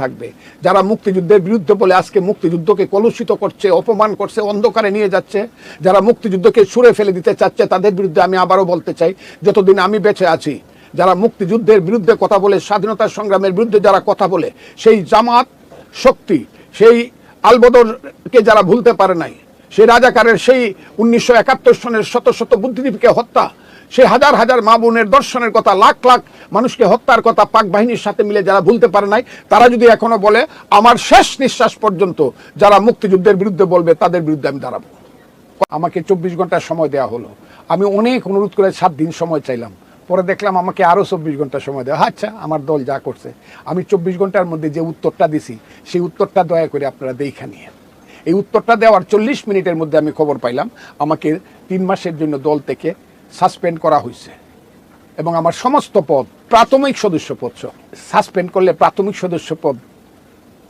থাকবে যারা মুক্তিযুদ্ধের বিরুদ্ধে বলে আজকে মুক্তিযুদ্ধকে কলুষিত করছে, অপমান করছে, অন্ধকারে নিয়ে যাচ্ছে, যারা মুক্তিযুদ্ধকে ছুঁড়ে ফেলে দিতে চাচ্ছে, তাদের বিরুদ্ধে আমি আবারও বলতে চাই, যতদিন আমি বেঁচে আছি যারা মুক্তিযুদ্ধের বিরুদ্ধে কথা বলে, স্বাধীনতা সংগ্রামের বিরুদ্ধে যারা কথা বলে, সেই জামাত শক্তি, সেই আলবদরকে যারা ভুলতে পারে নাই, সেই রাজাকারের সেই 1971 সনের শত শত বুদ্ধিজীবীকে হত্যা, সেই হাজার হাজার মা বোনের দর্শনের কথা, লাখ লাখ মানুষকে হত্যার কথা পাক বাহিনীর সাথে মিলে যারা ভুলতে পারে নাই, তারা যদি এখনো বলে আমার শেষ নিঃশ্বাস পর্যন্ত যারা মুক্তিযুদ্ধের বিরুদ্ধে বলবে তাদের বিরুদ্ধে আমি দাঁড়াবো। আমাকে 24 ঘন্টা সময় দেওয়া হলো। আমি অনেক অনুরোধ করে 7 দিন সময় চাইলাম, পরে দেখলাম আমাকে আরও 24 ঘন্টা সময় দেওয়া। আচ্ছা, আমার দল যা করছে, আমি 24 ঘন্টার মধ্যে যে উত্তরটা দিছি সেই উত্তরটা দয়া করে আপনারা দেখে নিয়ে। এই উত্তরটা দেওয়ার 40 মিনিটের মধ্যে আমি খবর পাইলাম আমাকে 3 মাসের জন্য দল থেকে সাসপেন্ড করা হয়েছে এবং আমার সমস্ত পদ, প্রাথমিক সদস্য পদ সাসপেন্ড করলে প্রাথমিক সদস্য পদ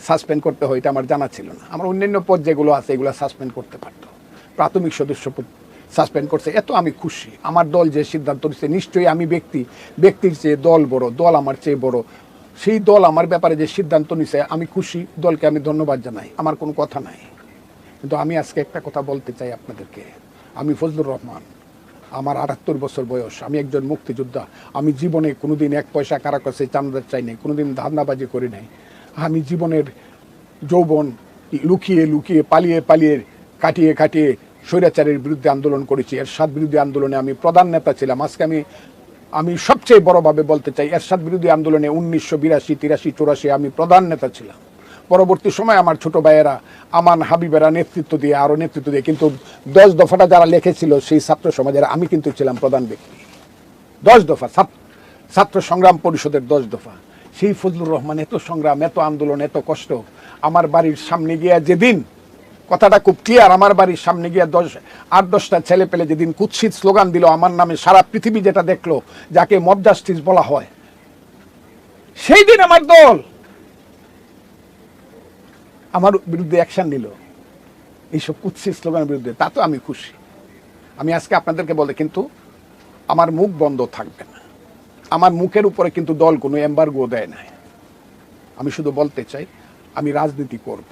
সাসপেন্ড করতে হয় এটা আমার জানা ছিল না। আমার অন্যান্য পদ যেগুলো আছে এগুলো সাসপেন্ড করতে পারতো, প্রাথমিক সদস্য পদ সাসপেন্ড করছে। এত আমি খুশি। আমার দল যে সিদ্ধান্ত নিচ্ছে, নিশ্চয়ই আমি ব্যক্তির চেয়ে দল বড়, দল আমার চেয়ে বড়, সেই দল আমার ব্যাপারে যে সিদ্ধান্ত নিছে আমি খুশি, দলকে আমি ধন্যবাদ জানাই, আমার কোনো কথা নাই। কিন্তু আমি আজকে একটা কথা বলতে চাই আপনাদেরকে। আমি ফজলুর রহমান, আমার 78 বছর বয়স, আমি একজন মুক্তিযোদ্ধা। আমি জীবনে কোনোদিন 1 পয়সা কারো কাছে চাঁদা চাই নাই, কোনোদিন ধান্দাবাজি করি নাই। আমি জীবনের যৌবন লুকিয়ে লুকিয়ে, পালিয়ে পালিয়ে, কাটিয়ে কাটিয়ে স্বৈরাচারের বিরুদ্ধে আন্দোলন করেছি। এরশাদ বিরোধী আন্দোলনে আমি প্রধান নেতা ছিলাম। আজকে আমি সবচেয়ে বড়ভাবে বলতে চাই, এরশাদ বিরোধী আন্দোলনে 1982, 83, 84 আমি প্রধান নেতা ছিলাম। পরবর্তী সময় আমার ছোট ভাইয়েরা, আমান, হাবিবেরা নেতৃত্ব দিয়ে, আরও নেতৃত্ব দিয়ে, কিন্তু 10 দফাটা যারা লিখেছিল সেই ছাত্র সমাজের আমি কিন্তু ছিলাম প্রধান ব্যক্তি। 10 দফা ছাত্র সংগ্রাম পরিষদের 10 দফা। সেই ফজলুর রহমান এত সংগ্রাম, এত আন্দোলন, এত কষ্ট, আমার বাড়ির সামনে গিয়া যেদিন, কথাটা খুব ক্লিয়ার, আমার বাড়ির সামনে গিয়া 8-10টা ছেলে পেলে যেদিন কুৎসিত স্লোগান দিল আমার নামে, সারা পৃথিবী যেটা দেখলো, যাকে মব জাস্টিস বলা হয়, সেই দিন আমার দল আমার বিরুদ্ধে অ্যাকশন নিল, এইসব কুৎসিত স্লোগানের বিরুদ্ধে। তা তো আমি খুশি। আমি আজকে আপনাদেরকে বলতে, কিন্তু আমার মুখ বন্ধ থাকবে না। আমার মুখের উপরে কিন্তু দল কোনো এম্বার্গো দেয় নাই। আমি শুধু বলতে চাই আমি রাজনীতি করব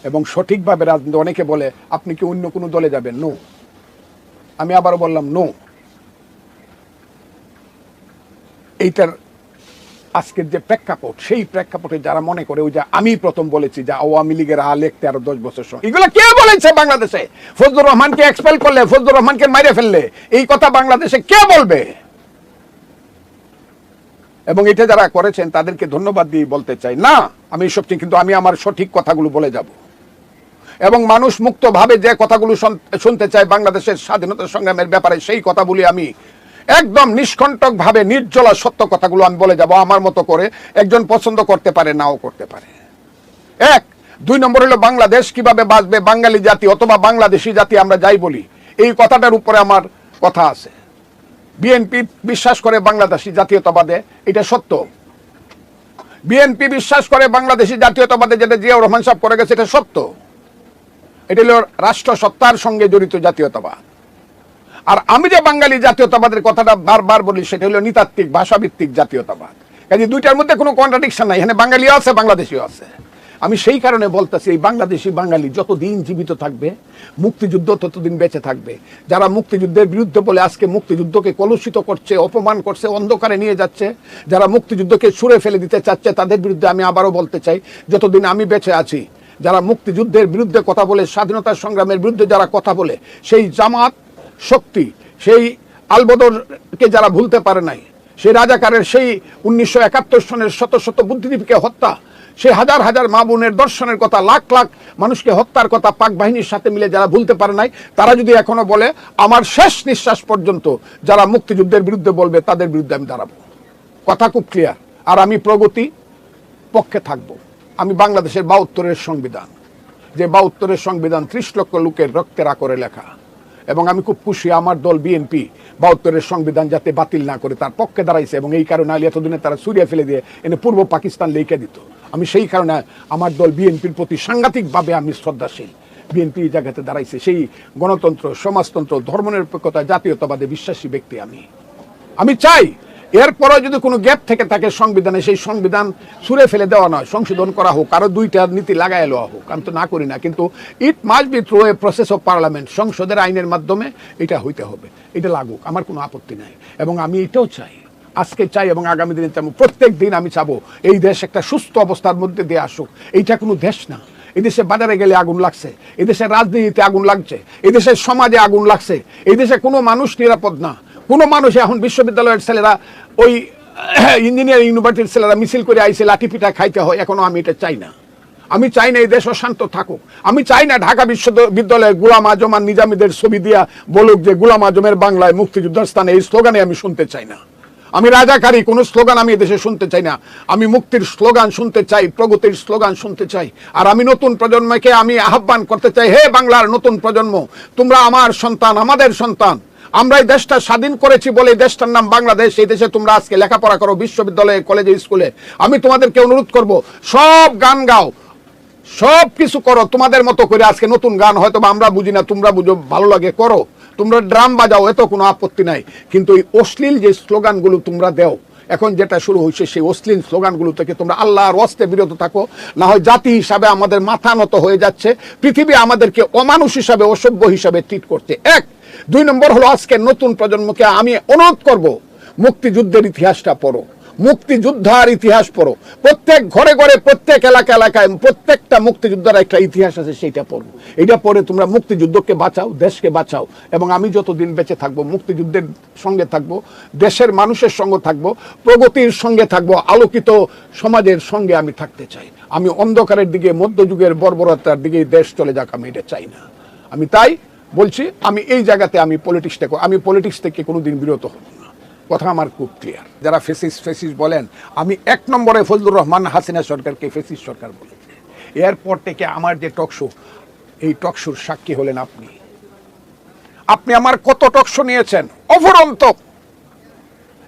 এবং সঠিকভাবে রাজনীতি। অনেকে বলে আপনি কি অন্য কোনো দলে যাবেন? নো। আমি আবারও বললাম নো। এইটার আজকের যে প্রেক্ষাপট, সেই প্রেক্ষাপটে যারা মনে করে ওই যে আমি প্রথম বলেছি যে আওয়ামী লীগের লিখতে আরো 10 বছর সময়, এগুলো কে বলেছে বাংলাদেশে? ফজলুর রহমানকে এক্সপেল করলে, ফজলুর রহমানকে মাইরে ফেললে এই কথা বাংলাদেশে কে বলবে? এবং এটা যারা করেছেন তাদেরকে ধন্যবাদ দিয়ে বলতে চাই, না আমি এসব, কিন্তু আমি আমার সঠিক কথাগুলো বলে যাব এবং মানুষ মুক্তভাবে যে কথাগুলো শুনতে চায় বাংলাদেশের স্বাধীনতা সংগ্রামের ব্যাপারে, সেই কথা বলি আমি একদম নিষ্কণ্টক ভাবে, নির্জলা সত্য কথাগুলো আমি বলে যাব আমার মতো করে। একজন পছন্দ করতে পারে, নাও করতে পারে। 1, 2 নম্বর হলো বাংলাদেশ কিভাবে বাঁচবে, বাঙালি জাতি অথবা বাংলাদেশি জাতি আমরা যাই বলি, এই কথাটার উপরে আমার কথা আছে। বিএনপি বিশ্বাস করে বাংলাদেশি জাতীয়তাবাদে, এটা সত্য। বিএনপি বিশ্বাস করে বাংলাদেশি জাতীয়তাবাদে, যেটা জিয়াউর রহমান সাহেব করে গেছে, এটা সত্য। এটা হলো রাষ্ট্র সত্তার সঙ্গে জড়িত জাতীয়তাবাদ। আর আমি যে বাঙালি জাতীয়তাবাদের কথাটা বারবার বলি, সেটা হলো নৃতাত্ত্বিক ভাষাভিত্তিক জাতীয়তাবাদ। কাজে দুইটার মধ্যে কোনো কন্ট্রাডিকশন নাই, এখানে বাঙালিও আছে, বাংলাদেশিও আছে। আমি সেই কারণে বলতেছি, এই বাংলাদেশি বাঙালি যতদিন জীবিত থাকবে, মুক্তিযুদ্ধ ততদিন বেঁচে থাকবে। যারা মুক্তিযুদ্ধের বিরুদ্ধে বলে আজকে মুক্তিযুদ্ধকে কলুষিত করছে, অপমান করছে, অন্ধকারে নিয়ে যাচ্ছে, যারা মুক্তিযুদ্ধকে ছুঁড়ে ফেলে দিতে চাচ্ছে, তাদের বিরুদ্ধে আমি আবারও বলতে চাই, যতদিন আমি বেঁচে আছি যারা মুক্তিযুদ্ধের বিরুদ্ধে কথা বলে, স্বাধীনতা সংগ্রামের বিরুদ্ধে যারা কথা বলে, সেই জামাত শক্তি, সেই আলবদরকে যারা ভুলতে পারে নাই, সেই রাজাকারের সেই 1971 সনের শত শত বুদ্ধিজীবীকে হত্যা, সেই হাজার হাজার মা বোনের দর্শনের কথা, লাখ লাখ মানুষকে হত্যার কথা পাক বাহিনীর সাথে মিলে যারা ভুলতে পারে নাই, তারা যদি এখনো বলে আমার শেষ নিঃশ্বাস পর্যন্ত যারা মুক্তিযুদ্ধের বিরুদ্ধে বলবে তাদের বিরুদ্ধে আমি দাঁড়াবো। কথা খুব ক্লিয়ার। আর আমি প্রগতি পক্ষে থাকবো। আমি বাংলাদেশের 72-এর সংবিধান, যে 72-এর সংবিধান 30 লক্ষ লোকের রক্তের আকরে লেখা, এবং আমি খুব খুশি আমার দল বিএনপি 72-এর সংবিধান যাতে বাতিল না করে তার পক্ষে দাঁড়াইছে, এবং এই কারণে এতদিনে তারা সুরিয়া ফেলে দিয়ে এনে পূর্ব পাকিস্তান লিখে দিত। আমি সেই কারণে আমার দল বিএনপির প্রতি সাংঘাতিকভাবে আমি শ্রদ্ধাশীল। বিএনপি এই জায়গাতে দাঁড়াইছে, সেই গণতন্ত্র, সমাজতন্ত্র, ধর্মনিরপেক্ষতা, জাতীয়তাবাদে বিশ্বাসী ব্যক্তি আমি। চাই এরপরে যদি কোনো গ্যাপ থেকে থাকে সংবিধানে, সেই সংবিধান ছুঁড়ে ফেলে দেওয়া নয়, সংশোধন করা হোক, আরো 2টা নীতি লাগাই লওয়া হোক। আমি তো না করি না, কিন্তু it must be through a process of parliament, সংসদের আইনের মাধ্যমে এটা হইতে হবে। এটা লাগুক, আমার কোনো আপত্তি নাই। এবং আমি এটাও চাই, আজকে চাই এবং আগামী দিনে চাবো, প্রত্যেক দিন আমি চাবো এই দেশ একটা সুস্থ অবস্থার মধ্যে দিয়ে আসুক। এইটা কোনো দেশ না। এদেশে বাজারে গেলে আগুন লাগছে, এদেশের রাজনীতিতে আগুন লাগছে, এদেশের সমাজে আগুন লাগছে, এই দেশে কোনো মানুষ নিরাপদ না। কোনো মানুষ এখন বিশ্ববিদ্যালয়ের ছেলেরা, ওই ইঞ্জিনিয়ারিং ইউনিভার্সিটির ছেলেরা মিছিল করে আইসে লাঠি পিঠা খাইতে হয়, এখনো আমি এটা চাই না। আমি চাই না এই দেশ অশান্ত থাকুক। আমি চাই না ঢাকা বিশ্ববিদ্যালয়ে গোলাম আজম আর নিজামীদের ছবি দিয়া বলুক যে গোলাম আজমের বাংলায় মুক্তিযুদ্ধের স্থানে, এই স্লোগানে আমি শুনতে চাই না। আমি রাজাকারী কোনো স্লোগান আমি এদেশে শুনতে চাই না। আমি মুক্তির স্লোগান শুনতে চাই, প্রগতির স্লোগান শুনতে চাই। আর আমি নতুন প্রজন্মকে আমি আহ্বান করতে চাই, হে বাংলার নতুন প্রজন্ম, তোমরা আমার সন্তান, আমাদের সন্তান। আমরা এই দেশটা স্বাধীন করেছি বলে এই দেশটার নাম বাংলাদেশ। এই দেশে তোমরা আজকে লেখাপড়া করো, বিশ্ববিদ্যালয়ে, কলেজে, স্কুলে। আমি তোমাদেরকে অনুরোধ করব, সব গান গাও, সব কিছু করো তোমাদের মতো করে। আজকে নতুন গান হয়তো আমরা বুঝি না, তোমরা বুঝো, ভালো লাগে করো, তোমরা ড্রাম বাজাও, এত কোনো আপত্তি নাই। কিন্তু এই অশ্লীল যে স্লোগানগুলো তোমরা দেও, এখন যেটা শুরু হয়েছে, সেই অশ্লীল স্লোগানগুলো থেকে তোমরা আল্লাহর ওয়াস্তে বিরত থাকো। না হয় জাতি হিসাবে আমাদের মাথা নত হয়ে যাচ্ছে, পৃথিবী আমাদেরকে অমানুষ হিসাবে, অসভ্য হিসাবে ট্রিট করছে। 1 2 নম্বর হলো, আজকে নতুন প্রজন্মকে আমি অনুরোধ করব, মুক্তিযুদ্ধের ইতিহাসটা পড়ো, মুক্তিযোদ্ধার ইতিহাস পড়ো। প্রত্যেক ঘরে ঘরে, প্রত্যেক এলাকা এলাকায় প্রত্যেকটা মুক্তিযোদ্ধার একটা ইতিহাস আছে, সেইটা পড়ো। এটা পড়ে তোমরা মুক্তিযুদ্ধকে বাঁচাও, দেশকে বাঁচাও। এবং আমি যতদিন বেঁচে থাকবো মুক্তিযুদ্ধের সঙ্গে থাকবো, দেশের মানুষের সঙ্গে থাকবো, প্রগতির সঙ্গে থাকবো, আলোকিত সমাজের সঙ্গে আমি থাকতে চাই। আমি অন্ধকারের দিকে, মধ্যযুগের বর্বরতার দিকে দেশ চলে যাক, আমি এটা চাই না। আমি তাই বলছি, আমি এই জায়গাতে আমি পলিটিক্স থেকে কোনোদিন বিরত হব না। কথা আমার খুব ক্লিয়ার। যারা ফেসিস বলেন, আমি 1 নম্বরে ফজলুর রহমান হাসিনা সরকারকে ফেসিস সরকার বলেছি। এরপর থেকে আমার যে টকশো, এই টকশোর সাক্ষী হলেন আপনি। আপনি আমার কত টকশো নিয়েছেন অফুরন্ত,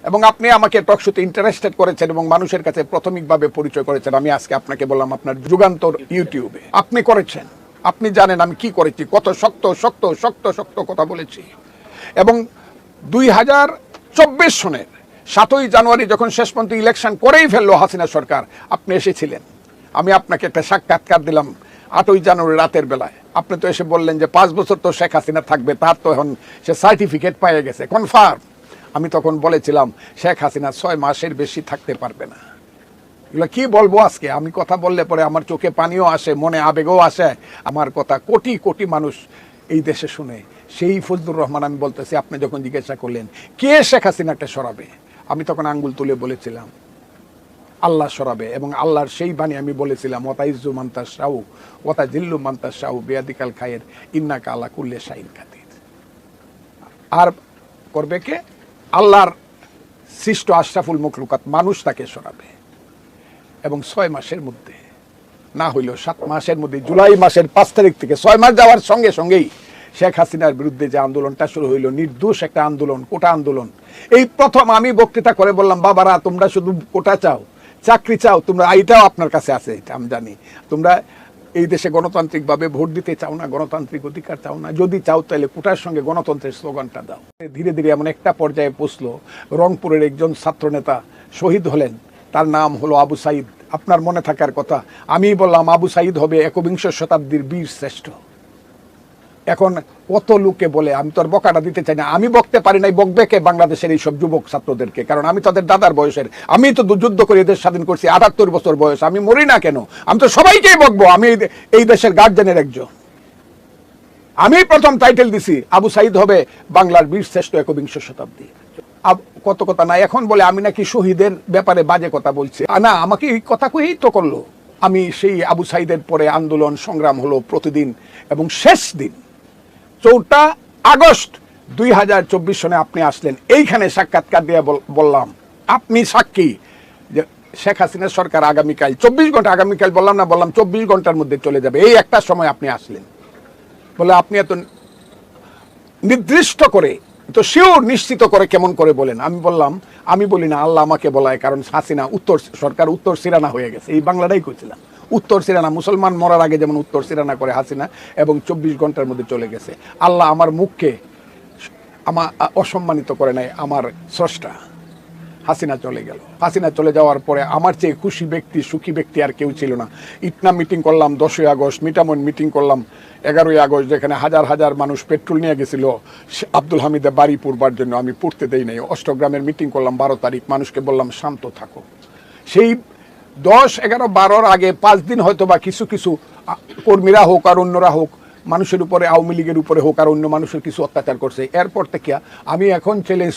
এবং আপনি আমাকে টকশোতে ইন্টারেস্টেড করেছেন এবং মানুষের কাছে প্রাথমিকভাবে পরিচয় করেছেন। আমি আজকে আপনাকে বললাম, আপনার যুগান্তর ইউটিউবে আপনি করেছেন। আপনি জানেন আমি কি করেছি, কত শক্ত শক্ত শক্ত শক্ত কথা বলেছি। এবং 2024 সনের 7ই জানুয়ারি যখন শেষ পর্যন্ত ইলেকশন করেই ফেললো হাসিনা সরকার, আপনি এসেছিলেন। আমি আপনাকে একটা সাক্ষাৎকার দিলাম 8ই জানুয়ারি রাতের বেলায়। আপনি তো এসে বললেন যে 5 বছর তো শেখ হাসিনা থাকবে, তার তো এখন সে সার্টিফিকেট পেয়ে গেছে, কনফার্ম। আমি তখন বলেছিলাম শেখ হাসিনা 6 মাসের বেশি থাকতে পারবে না। এগুলো কি বলবো আজকে? আমি কথা বললে পরে আমার চোখে পানিও আসে, মনে আবেগও আসে। আমার কথা কোটি কোটি মানুষ এই দেশে শুনে। সেই ফজলুর রহমান আমি বলতেছি, আপনি যখন জিজ্ঞাসা করলেন কে শেখ হাসিনাকে সরাবে, আমি তখন আঙ্গুল তুলে বলেছিলাম আল্লাহ সরাবে। এবং আল্লাহর সেই বাণী আমি বলেছিলাম, ওতা ইজ্জু মান্তাস শাহু ওতা জিল্লু মান্তাস শাহু বেয়াদিকাল খায়ের ইন্নাকা আল্লাহ কুল্লে শাহিন খাতির। আর করবে কে? আল্লাহর সৃষ্ট আশরাফুল মখলুকাত মানুষ তাকে সরাবে। এবং 6 মাসের মধ্যে, না হইলেও 7 মাসের মধ্যে, জুলাই মাসের 5 তারিখ থেকে 6 মাস যাওয়ার সঙ্গে সঙ্গেই শেখ হাসিনার বিরুদ্ধে যে আন্দোলনটা শুরু হইল, নির্দোষ একটা আন্দোলন, কোটা আন্দোলন। এই প্রথম আমি বক্তৃতা করে বললাম, বাবারা তোমরা শুধু কোটা চাও, চাকরি চাও, তোমরা এইটাও আপনার কাছে আছে, এটা আমি জানি। তোমরা এই দেশে গণতান্ত্রিকভাবে ভোট দিতে চাও না, গণতান্ত্রিক অধিকার চাও না। যদি চাও তাহলে কোটার সঙ্গে গণতন্ত্রের স্লোগানটা দাও। ধীরে ধীরে এমন একটা পর্যায়ে পৌঁছলো, রংপুরের একজন ছাত্রনেতা শহীদ হলেন, তার নাম হলো আবু সাইদ। আপনার মনে থাকার কথা, আমি বললাম আবু সাইদ হবে 21 শতাব্দীর বীর শ্রেষ্ঠ। এখন কত লোকে বলে, আমি তো আর বকাটা দিতে চাই না, আমি বকতে পারি নাই, বকবে কে বাংলাদেশের এই সব যুবক ছাত্রদেরকে? কারণ আমি তাদের দাদার বয়সের, আমি তো যুদ্ধ করে এদের স্বাধীন করছি, 78 বছর বয়স, আমি মরি না কেন? আমি তো সবাইকেই বকবো, আমি এই দেশের গার্জেনের একজন। আমি প্রথম টাইটেল দিছি আবু সাইদ হবে বাংলার বীর শ্রেষ্ঠ 21 শতাব্দী। কত কথা না, এখন বলে আমি নাকি শহীদের ব্যাপারে বাজে কথা বলছি। না, আমাকে এই কথা কয়েই তো করলো। আমি সেই আবু সাইদের পরে আন্দোলন সংগ্রাম হলো প্রতিদিন, এবং শেষ দিন 4 আগস্ট 2024 সনে আপনি আসলেন, এইখানে সাক্ষাৎকার দিয়ে বললাম, আপনি সাক্ষী যে শেখ হাসিনা সরকার আগামীকাল 24 ঘন্টা, আগামীকাল বললাম না, বললাম 24 ঘন্টার মধ্যে চলে যাবে। এই একটা সময় আপনি আসলেন, বলে আপনি এত নির্দিষ্ট করে, তো শিওর নিশ্চিত করে কেমন করে বলেন? আমি বললাম, আমি বলি না, আল্লাহ আমাকে বলায়, কারণ হাসিনা সরকার উত্তর সিরানা হয়ে গেছে। এই বাংলাটাই কইছিলাম, উত্তর সিরানা, মুসলমান মরার আগে যেমন উত্তর সিরানা করে হাসিনা, এবং 24 ঘন্টার মধ্যে চলে গেছে। আল্লাহ আমার মুখকে অসম্মানিত করে নাই, আমার স্রষ্টা। হাসিনা চলে গেল। হাসিনা চলে যাওয়ার পরে আমার চেয়ে খুশি ব্যক্তি, সুখী ব্যক্তি আর কেউ ছিল না। ইটনা মিটিং করলাম 10ই আগস্ট, মিটামন মিটিং করলাম 11ই আগস্ট, যেখানে হাজার হাজার মানুষ পেট্রোল নিয়ে গেছিল আব্দুল হামিদের বাড়ি পুড়বার জন্য। আমি পড়তে দেই নাই। অষ্টগ্রামের মিটিং করলাম 12 তারিখ, মানুষকে বললাম শান্ত থাকো। সেই 10, 11, 12 আগে 5 দিন হয়তো বা কিছু কিছু কর্মীরা হোক আর অন্যরা হোক, মানুষের উপরে, আওয়ামী লীগের উপরে হোক আর অন্য মানুষের কিছু অত্যাচার করছে। এরপর থেকে আমি এখন চ্যালেঞ্জ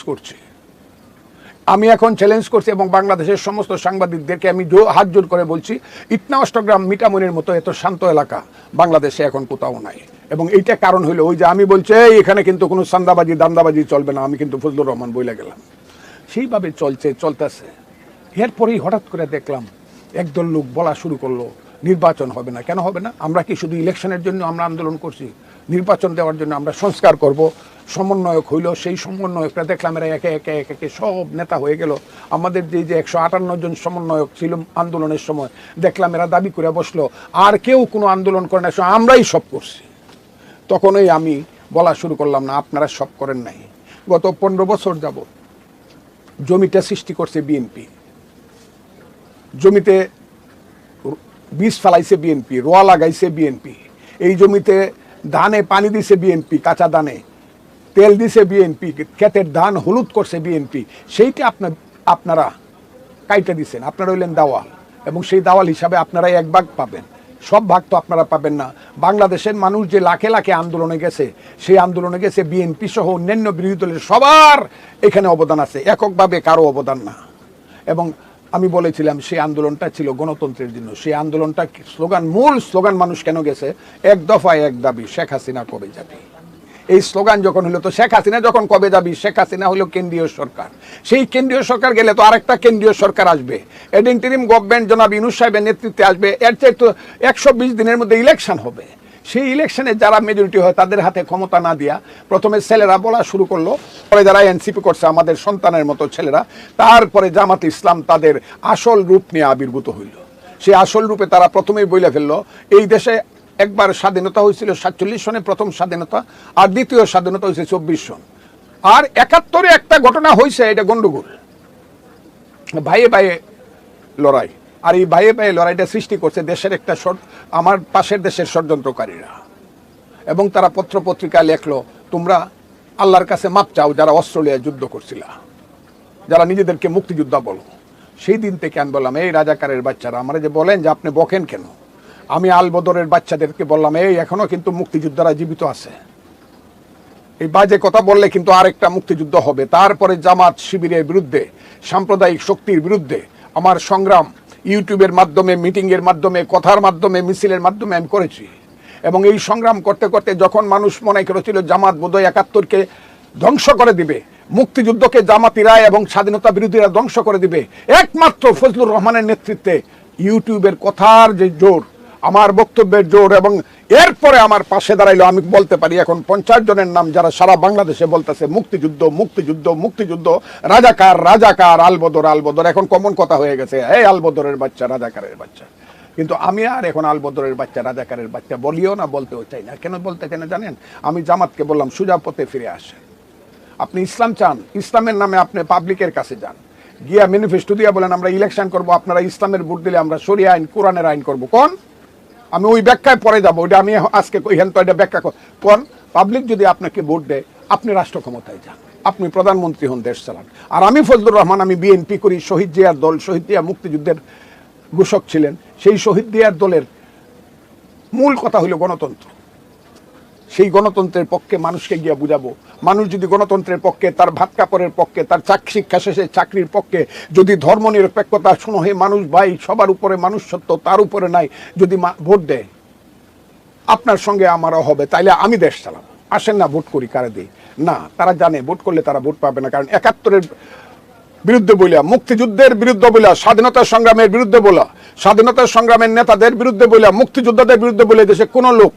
করছি এবং বাংলাদেশের সমস্ত সাংবাদিকদেরকে আমি হাত জোর করে বলছি, ইটনা অষ্টগ্রাম মিটামনের মতো এত শান্ত এলাকা বাংলাদেশে এখন কোথাও নাই। এবং এইটা কারণ হলো ওই যে আমি বলছি এখানে কিন্তু কোনো সান্দাবাজি দান্দাবাজি চলবে না, আমি কিন্তু ফজলুর রহমান বইলে গেলাম। সেইভাবে চলতেছে। এরপরেই হঠাৎ করে দেখলাম একদল লোক বলা শুরু করলো নির্বাচন হবে না। কেন হবে না? আমরা কি শুধু ইলেকশনের জন্য আমরা আন্দোলন করছি? নির্বাচন দেওয়ার জন্য আমরা সংস্কার করব। সমন্বয়ক হইল, সেই সমন্বয়করা দেখলাম এরা একে একে সব নেতা হয়ে গেল। আমাদের যে 158 জন সমন্বয়ক ছিল আন্দোলনের সময়, দেখলাম এরা দাবি করে বসলো আর কেউ কোনো আন্দোলন করে না, আমরাই সব করছি। তখনই আমি বলা শুরু করলাম, না, আপনারা সব করেন নাই। গত 15 বছর যাব জমিটা সৃষ্টি করছে বিএনপি, জমিতে বীজ ফেলাইছে বিএনপি, রোয়া লাগাইছে বিএনপি, এই জমিতে ধানে পানি দিছে বিএনপি, কাঁচা ধানে তেল দিছে বিএনপি, ক্ষেতের ধান হলুদ করছে বিএনপি। সেইটা আপনারা কাইটে দিচ্ছেন, আপনারা হইলেন দাওয়াল, এবং সেই দাওয়াল হিসাবে আপনারা 1 ভাগ পাবেন। সব ভাগ তো আপনারা পাবেন না। বাংলাদেশের মানুষ যে লাখে লাখে আন্দোলনে গেছে, সেই আন্দোলনে গেছে বিএনপি সহ অন্যান্য বিরোধী দলের সবার এখানে অবদান আছে, এককভাবে কারো অবদান না। এবং আমি বলেছিলাম সেই আন্দোলনটা ছিল গণতন্ত্রের জন্য। সেই আন্দোলনটা মূল স্লোগান মানুষ কেন গেছে? 1 দফা 1 দাবি, শেখ হাসিনা কবে যাবে। এই স্লোগান যখন হলো, তো শেখ হাসিনা যখন কবে যাবি, শেখ হাসিনা হলো কেন্দ্রীয় সরকার। সেই কেন্দ্রীয় সরকার গেলে তো আরেকটা কেন্দ্রীয় সরকার আসবে, ইন্টারিম গভর্নমেন্ট জনাব ইউনূস সাহেবের নেতৃত্বে আসবে। এর চেয়ে তো 120 দিনের মধ্যে ইলেকশন হবে। সেই ইলেকশনে যারা মেজরিটি হয় তাদের হাতে ক্ষমতা না দিয়া প্রথমে ছেলেরা বলা শুরু করলো, পরে যারা এনসিপি করছে আমাদের সন্তানের মতো ছেলেরা, তারপরে জামাত ইসলাম তাদের আসল রূপ নিয়ে আবির্ভূত হইল। সেই আসল রূপে তারা প্রথমেই বলে ফেললো, এই দেশে একবার স্বাধীনতা হয়েছিল 47 সনে প্রথম স্বাধীনতা, আর দ্বিতীয় স্বাধীনতা হয়েছে 24 সন, আর 71-এ একটা ঘটনা হয়েছে, এটা গন্ডগোল, ভাইয়ে ভাইয়ে লড়াই। আর এই ভাইয়ে ভাইয়ে লড়াইটা সৃষ্টি করছে দেশের একটা আমার পাশের দেশের ষড়যন্ত্রকারীরা। এবং তারা পত্রপত্রিকায় লেখলো, তোমরা আল্লাহর কাছে মাপ চাও যারা অস্ট্রেলিয়ায় যুদ্ধ করছিল, যারা নিজেদেরকে মুক্তিযোদ্ধা বলো। সেই দিন থেকে আমি বললাম, এই রাজাকারের বাচ্চারা আমরা যে বলেন যে আপনি বকেন কেন, আমি আলবদরের বাচ্চাদেরকে বললাম, এই এখনো কিন্তু মুক্তিযোদ্ধারা জীবিত আছে, এই বাজে কথা বললে কিন্তু আরেকটা মুক্তিযুদ্ধ হবে। তারপরে জামাত শিবিরের বিরুদ্ধে, সাম্প্রদায়িক শক্তির বিরুদ্ধে আমার সংগ্রাম ইউটিউবের মাধ্যমে, মিটিংয়ের মাধ্যমে, কথার মাধ্যমে, মিছিলের মাধ্যমে আমি করেছি। এবং এই সংগ্রাম করতে করতে যখন মানুষ মনে করেছিল জামাত বোধহয় 71-কে ধ্বংস করে দিবে, মুক্তিযুদ্ধকে জামাতিরা এবং স্বাধীনতা বিরোধীরা ধ্বংস করে দিবে, একমাত্র ফজলুর রহমানের নেতৃত্বে ইউটিউবের কথার যে জোর, আমার বক্তব্যের জোর, এবং এরপরে আমার পাশে দাঁড়াইলো, আমি বলতে পারি এখন 50 জনের নাম যারা সারা বাংলাদেশে বলতেছে মুক্তিযুদ্ধ মুক্তিযুদ্ধ মুক্তিযুদ্ধ, রাজাকার রাজাকার, আলবদর আলবদর, এখন কমন কথা হয়ে গেছে, এই আলবদরের বাচ্চা, রাজাকারের বাচ্চা। কিন্তু আমি আর এখন আলবদরের বাচ্চা, রাজাকারের বাচ্চা বলিও না, বলতেও চাই না। কেন বলতে চাই না জানেন? আমি জামাতকে বললাম, সোজা পথে ফিরে আসেন। আপনি ইসলাম চান, ইসলামের নামে আপনি পাবলিকের কাছে যান, গিয়া ম্যানিফেস্টো দিয়া বলেন আমরা ইলেকশন করব, আপনারা ইসলামের ভোট দিলে আমরা শরিয়া আইন, কোরআনের আইন করব। কোন? আমি ওই ব্যাখ্যায় পরে যাবো, ওইটা আমি আজকে কইহেন তো, এটা ব্যাখ্যা কোন? পাবলিক যদি আপনাকে ভোট দেয়, আপনি রাষ্ট্র ক্ষমতায় যান, আপনি প্রধানমন্ত্রী হন, দেশ চালান। আর আমি ফজলুর রহমান, আমি বিএনপি করি, শহীদ জিয়ার দল, শহীদ জিয়া মুক্তিযুদ্ধের ঘোষক ছিলেন, সেই শহীদ জিয়ার দলের মূল কথা হইল গণতন্ত্র। সেই গণতন্ত্রের পক্ষে মানুষকে গিয়া বুঝাবো। মানুষ যদি গণতন্ত্রের পক্ষে, তার ভাত কাপড়ের পক্ষে, তার শিক্ষা শেষে চাকরির পক্ষে, যদি ধর্ম নিরপেক্ষতা, শুনো হে মানুষ ভাই, সবার উপরে মানুষ সত্য, তার উপরে নাই, যদি ভোট দেয় আপনার সঙ্গে আমারও হবে, তাইলে আমি দেশ চালাবো। আসেন না ভোট করি, কারে দিই না, তারা জানে ভোট করলে তারা ভোট পাবে না। কারণ 71-এর বিরুদ্ধে বলিয়া, মুক্তিযুদ্ধের বিরুদ্ধে বলিয়া, স্বাধীনতা সংগ্রামের বিরুদ্ধে বলা, স্বাধীনতা সংগ্রামের নেতাদের বিরুদ্ধে বলিয়া, মুক্তিযোদ্ধাদের বিরুদ্ধে বলে দেশে কোনো লোক,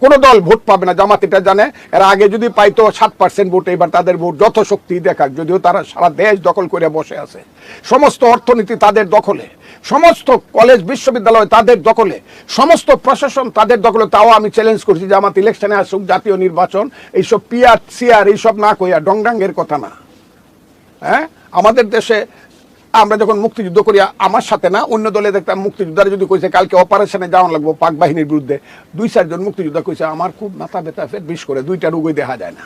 কোনো দল ভোট পাবে না। জামাত এটা জানে। এর আগে যদি পাইতো 7% ভোট, এবার তাদের ভোট যত শক্তি দেখাক, যদিও তারা সারা দেশ দখল করে বসে আছে, সমস্ত অর্থনীতি তাদের দখলে, সমস্ত কলেজ বিশ্ববিদ্যালয় তাদের দখলে, সমস্ত প্রশাসন তাদের দখলে। তাও আমি চ্যালেঞ্জ করছি, জামাত ইলেকশনে আসুক, জাতীয় নির্বাচন, এইসব পিয়ার সিয়ার এইসব না কইয়া, ডংডাঙ্গের কথা না, হ্যাঁ, আমাদের দেশে আমরা যখন মুক্তিযুদ্ধ করি, আমার সাথে না, অন্য দলে দেখতাম মুক্তিযোদ্ধারা যদি কইছে কালকে অপারেশনে যাওয়া লাগবো পাক বাহিনীর বিরুদ্ধে, 2-4 জন মুক্তিযোদ্ধা কইছে আমার খুব মাথা ব্যথা, পেট বিষ করে, 2টা রোগই দেখা যায় না।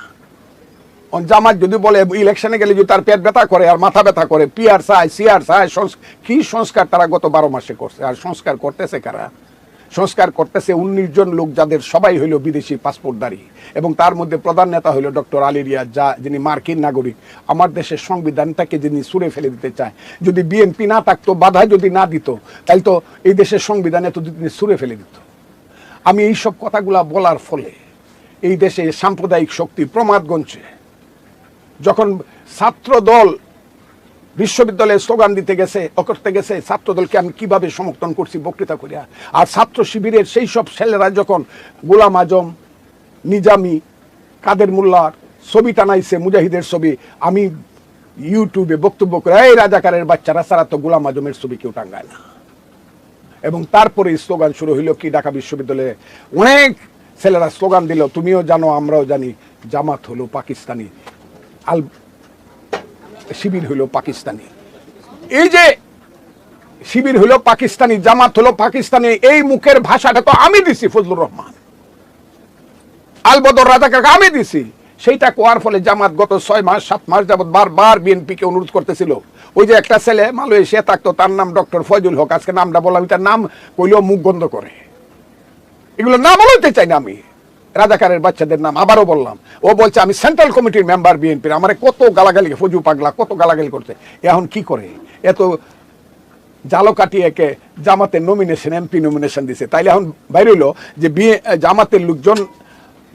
জামাত যদি বলে ইলেকশনে গেলে যদি তার পেট ব্যথা করে আর মাথা ব্যথা করে, পিআর চায়, সিআর চায়, কি সংস্কার তারা গত 12 মাসে করছে? আর সংস্কার করতেছে কারা? সংস্কার করতেছে 19 জন লোক, যাদের সবাই হইল বিদেশি পাসপোর্টধারী, এবং তার মধ্যে প্রধান নেতা হইল ডক্টর আলী রিয়াজ, যিনি মার্কিন নাগরিক। আমার দেশের সংবিধানটাকে যিনি ছুঁড়ে ফেলে দিতে চায়। যদি বিএনপি না থাকতো, বাধা যদি না দিত, তাহলে তো এই দেশের সংবিধান এতদিন ছুঁড়ে ফেলে দিত। আমি এই সব কথাগুলা বলার ফলে এই দেশে সাম্প্রদায়িক শক্তি প্রমাদ গণছে। যখন ছাত্র দল বিশ্ববিদ্যালয়ে স্লোগান দিতে গেছে, করতে গেছে, ছাত্র দলকে আমি কিভাবে সমর্থন করছি বক্তৃতা করিয়া, আর ছাত্র শিবিরের সেই সব ছেলেরা যখন গোলাম আজম, নিজামি, কাদের মোল্লার ছবি টানাইছে, মুজাহিদের ছবি, আমি ইউটিউবে বক্তব্য করে, এই রাজাকারের বাচ্চারা ছাড়া তো গোলাম আজমের ছবি কেউ টাঙ্গায় না। এবং তারপরে স্লোগান শুরু হইল কি, ঢাকা বিশ্ববিদ্যালয়ে অনেক ছেলেরা স্লোগান দিল, তুমিও জানো আমরাও জানি, জামাত হলো পাকিস্তানি, শিবির হইল পাকিস্তানি। এই যে শিবির হইল পাকিস্তানি, জামাত হলো পাকিস্তানি, এই মুখের ভাষাটা তো আমি দিছি, ফজলুর রহমান আল বদর রাজাকারকে আমি দিছি। সেইটা কোয়ার ফলে জামাত গত 6-7 মাস যাবৎ বারবার বিএনপিকে অনুরোধ করতেছিল। ওই যে একটা ছেলে মালয়েশিয়া থাকতো, তার নাম ডক্টর ফয়জুল হক, আজকে নামটা বললাম, তার নাম কইলেও মুখ বন্ধ করে, এগুলো না বলতে চাই না আমি, রাজাকারের বাচ্চাদের নাম আবারও বললাম। ও বলছে আমি সেন্ট্রাল কমিটির মেম্বার বিএনপির, আমার কত গালাগালি, ফজু পাগলা কত গালাগালি করতে। এখন কি করে এত জালো কাটিয়ে একে জামাতের নমিনেশন, এমপি নমিনেশন দিছে, তাইলে এখন বাইরে হইলো যে জামাতের লোকজন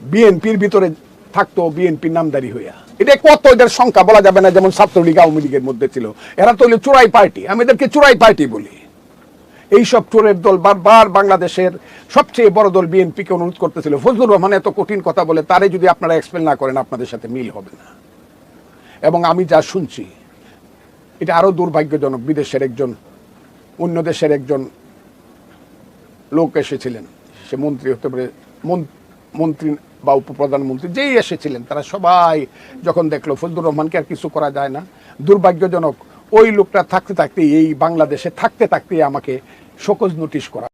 বিএনপির ভিতরে থাকতো, বিএনপির নামদারি হইয়া। এটা কত, এদের সংখ্যা বলা যাবে না, যেমন ছাত্রলীগ আওয়ামী লীগের মধ্যে ছিল, এরা তো হইলো চোরাই পার্টি, আমি এদেরকে চোরাই পার্টি বলি। এইসব চোরের দল বারবার বাংলাদেশের সবচেয়ে বড় দল বিএনপিকে অনুরোধ করতেছিল। ফজলুর রহমান এত কঠিন কথা বলে, তারে যদি আপনারা এক্সপ্লেন না করেন, আপনাদের সাথে মিল হবে না। এবং আমি যা শুনছি এটা আরো দুর্ভাগ্যজনক। বিদেশের একজন, অন্য দেশের একজন লোক এসেছিলেন, সে মন্ত্রী হতে পারে, মন্ত্রী বা উপপ্রধানমন্ত্রী, যেই এসেছিলেন, তারা সবাই যখন দেখলো ফজলুর রহমানকে আর কিছু করা যায় না, দুর্ভাগ্যজনক ওই লোকটা থাকতে থাকতে, এই বাংলাদেশে থাকতে থাকতে আমাকে শোকজ নোটিশ করা।